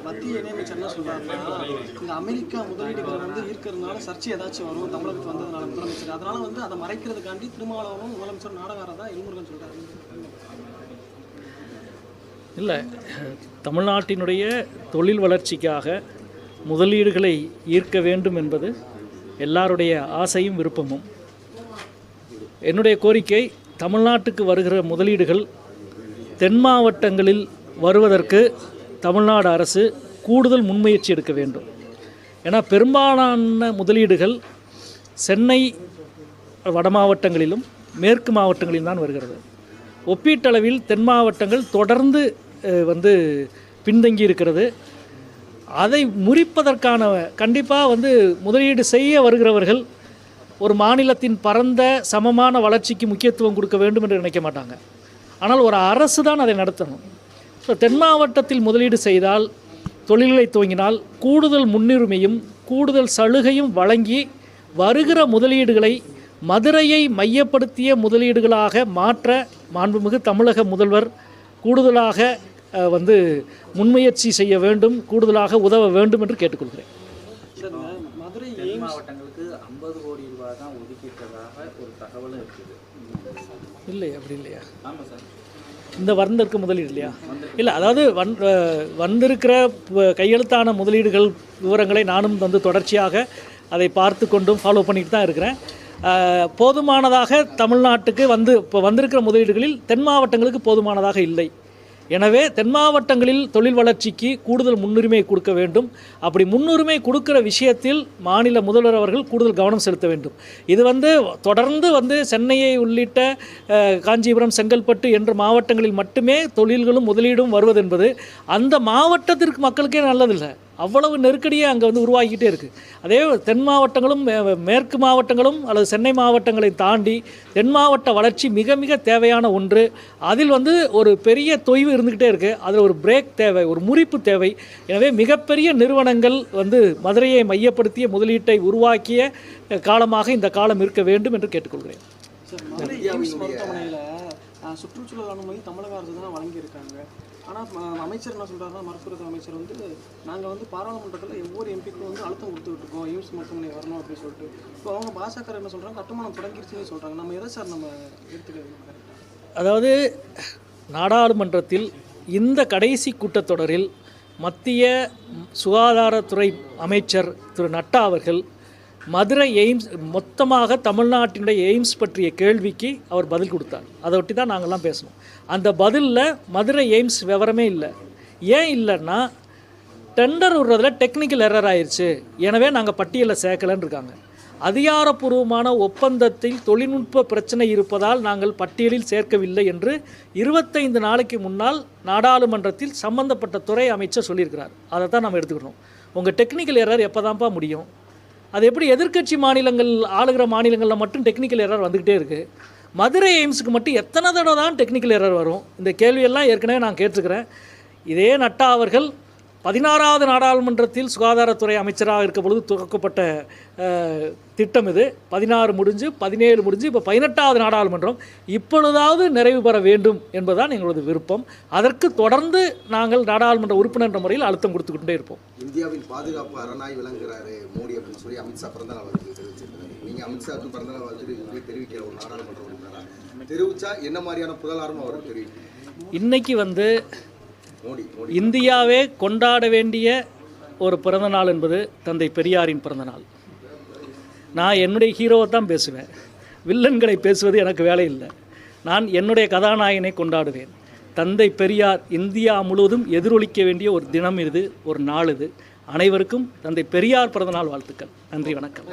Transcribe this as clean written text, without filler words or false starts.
மத்திய இணையமைச்சர் என்ன சொல்றாருன்னா, இந்த அமெரிக்கா முதலீடுகள் ஈர்க்கிறதுனால சர்ச்சை ஏதாச்சும் வரும் தமிழகத்துக்கு வந்ததுனால முதலமைச்சர், அதனால அதை மறைக்கிறதுக்காண்டி திருமாவளவனும் முதலமைச்சர் நாடகாரதா எல்முருகன் சொல்றாரு. இல்லை, தமிழ்நாட்டினுடைய தொழில் வளர்ச்சிக்காக முதலீடுகளை ஈர்க்க வேண்டும் என்பது எல்லாருடைய ஆசையும் விருப்பமும். என்னுடைய கோரிக்கை, தமிழ்நாட்டுக்கு வருகிற முதலீடுகள் தென் மாவட்டங்களில் வருவதற்கு தமிழ்நாடு அரசு கூடுதல் முன்முயற்சி எடுக்க வேண்டும். ஏன்னா பெரும்பாலான முதலீடுகள் சென்னை வட மாவட்டங்களிலும் மேற்கு மாவட்டங்களிலும் தான் வருகிறது. ஒப்பீட்டளவில் தென் மாவட்டங்கள் தொடர்ந்து பின்தங்கி இருக்கிறது. அதை முறிப்பதற்கான கண்டிப்பாக முதலீடு செய்ய வருகிறவர்கள் ஒரு மாநிலத்தின் பரந்த சமமான வளர்ச்சிக்கு முக்கியத்துவம் கொடுக்க வேண்டும் என்று நினைக்க மாட்டாங்க. ஆனால் ஒரு அரசு தான் அதை நடத்தணும். ஸோ தென் மாவட்டத்தில் முதலீடு செய்தால், தொழில்களை துவங்கினால் கூடுதல் முன்னுரிமையும் கூடுதல் சலுகையும் வழங்கி வருகிற முதலீடுகளை மதுரையை மையப்படுத்திய முதலீடுகளாக மாற்ற மாண்புமிகு தமிழக முதல்வர் கூடுதலாக முன்முயற்சி செய்ய வேண்டும், கூடுதலாக உதவ வேண்டும் என்று கேட்டுக்கொள்கிறேன். மதுரை மாவட்டங்களுக்கு 50 கோடி ரூபாய் தான் ஒதுக்கிட்டதாக ஒரு தகவலும் இருக்குது. இல்லை, அப்படி இல்லையா? ஆமாம் சார். இந்த வந்திருக்க முதலீடு இல்லையா? இல்லை, அதாவது வந்திருக்கிற கையெழுத்தான முதலீடுகள் விவரங்களை நானும் தொடர்ச்சியாக அதை பார்த்து கொண்டும் ஃபாலோ பண்ணிட்டு தான் இருக்கிறேன். போதுமானதாக தமிழ்நாட்டுக்கு இப்போ வந்திருக்கிற முதலீடுகளில் தென் மாவட்டங்களுக்கு போதுமானதாக இல்லை. எனவே தென் மாவட்டங்களில் தொழில் வளர்ச்சிக்கு கூடுதல் முன்னுரிமை கொடுக்க வேண்டும். அப்படி முன்னுரிமை கொடுக்கிற விஷயத்தில் மாநில முதல்வர் அவர்கள் கூடுதல் கவனம் செலுத்த வேண்டும். இது தொடர்ந்து சென்னையை உள்ளிட்ட காஞ்சிபுரம், செங்கல்பட்டு என்ற மாவட்டங்களில் மட்டுமே தொழில்களும் முதலீடும் வருவதென்பது அந்த மாவட்டத்திற்கு மக்களுக்கே நல்லதில்லை. அவ்வளவு நெருக்கடியே அங்கே உருவாகிக்கிட்டே இருக்குது. அதே தென் மாவட்டங்களும் மேற்கு மாவட்டங்களும் அல்லது சென்னை மாவட்டங்களை தாண்டி தென் மாவட்ட வளர்ச்சி மிக மிக தேவையான ஒன்று. அதில் ஒரு பெரிய தொய்வு இருந்துக்கிட்டே இருக்குது. அதில் ஒரு பிரேக் தேவை, ஒரு முறிப்பு தேவை. எனவே மிகப்பெரிய நிறுவனங்கள் மதுரையை மையப்படுத்திய முதலீட்டை உருவாக்கிய காலமாக இந்த காலம் இருக்க வேண்டும் என்று கேட்டுக்கொள்கிறேன். சுற்றுச்சூழல் அனுமதி தமிழக அரசு தான் வழங்கியிருக்காங்க. ஆனால் அமைச்சர் என்ன சொல்கிறாருன்னா, மருத்துவத்துறை அமைச்சர் நாங்கள் பாராளுமன்றத்தில் ஒவ்வொரு எம்பிக்கும் அழுத்தம் கொடுத்துக்கிட்டு இருக்கோம், எய்ம்ஸ் மருத்துவமனை வரணும் அப்படின்னு சொல்லிட்டு. இப்போ அவங்க பாஜக என்ன சொல்கிறாங்க, கட்டுமானம் தொடங்கிருச்சுன்னு சொல்கிறாங்க. நம்ம எதை சார் நம்ம எடுத்துக்க? அதாவது நாடாளுமன்றத்தில் இந்த கடைசி கூட்டத்தொடரில் மத்திய சுகாதாரத்துறை அமைச்சர் திரு நட்டா அவர்கள் மதுரை எய்ம்ஸ் மொத்தமாக தமிழ்நாட்டினுடைய எய்ம்ஸ் பற்றிய கேள்விக்கு அவர் பதில் கொடுத்தார். அதை ஒட்டி தான் நாங்கள்லாம் பேசணும். அந்த பதிலில் மதுரை எய்ம்ஸ் விவரமே இல்லை. ஏன் இல்லைன்னா, டெண்டர் விடுறதில் டெக்னிக்கல் எரர் ஆயிடுச்சு, எனவே நாங்கள் பட்டியலில் சேர்க்கலன்னு இருக்காங்க. அதிகாரப்பூர்வமான ஒப்பந்தத்தில் தொழில்நுட்ப பிரச்சனை இருப்பதால் நாங்கள் பட்டியலில் சேர்க்கவில்லை என்று 25 நாளைக்கு முன்னால் நாடாளுமன்றத்தில் சம்பந்தப்பட்ட துறை அமைச்சர் சொல்லியிருக்கிறார். அதை தான் நம்ம எடுத்துக்கணும். உங்கள் டெக்னிக்கல் எரர் எப்போ தான்ப்பா முடியும்? அது எப்படி எதிர்க்கட்சி மாநிலங்கள் ஆளுகிற மாநிலங்களில் மட்டும் டெக்னிக்கல் எரர் வந்துக்கிட்டே இருக்குது, மதுரை எய்ம்ஸுக்கு மட்டும் எத்தனை தடவை தான் டெக்னிக்கல் எரர் வரும்? இந்த கேள்வியெல்லாம் ஏற்கனவே நான் கேட்டிருக்கிறேன். இதே நட்டா அவர்கள் 16வது நாடாளுமன்றத்தில் சுகாதாரத்துறை அமைச்சராக இருக்க பொழுது துவக்கப்பட்ட திட்டம் இது. 16 முடிஞ்சு 17 முடிஞ்சு இப்போ 18வது நாடாளுமன்றம். இப்பொழுதாவது நிறைவு பெற வேண்டும் என்பதுதான் எங்களது விருப்பம். அதற்கு தொடர்ந்து நாங்கள் நாடாளுமன்ற உறுப்பினர் என்ற முறையில் அழுத்தம் கொடுத்துக்கிட்டே இருப்போம். இந்தியாவின் பாதுகாப்பு அரணாய் விளங்குகிறாரு மோடி அப்படின்னு சொல்லி அமித்ஷா பிறந்தநாள் தெரிவிச்சிருக்காரு. நீங்கள் அமித்ஷாவுக்கு பிறந்தநாள் தெரிவிக்கிற ஒரு நாடாளுமன்ற உறுப்பினராக தெரிவித்தா என்ன மாதிரியான புகழாரம் அவருக்கு தெரிவிக்கும்? இன்னைக்கு இந்தியாவே கொண்டாட வேண்டிய ஒரு பிறந்தநாள் என்பது தந்தை பெரியாரின் பிறந்தநாள். நான் என்னுடைய ஹீரோவை தான் பேசுவேன், வில்லன்களை பேசுவது எனக்கு வேலை இல்லை. நான் என்னுடைய கதாநாயகனை கொண்டாடுவேன். தந்தை பெரியார் இந்தியா முழுவதும் எதிரொலிக்க வேண்டிய ஒரு தினம் இது, ஒரு நாள் இது. அனைவருக்கும் தந்தை பெரியார் பிறந்தநாள் வாழ்த்துக்கள். நன்றி, வணக்கம்.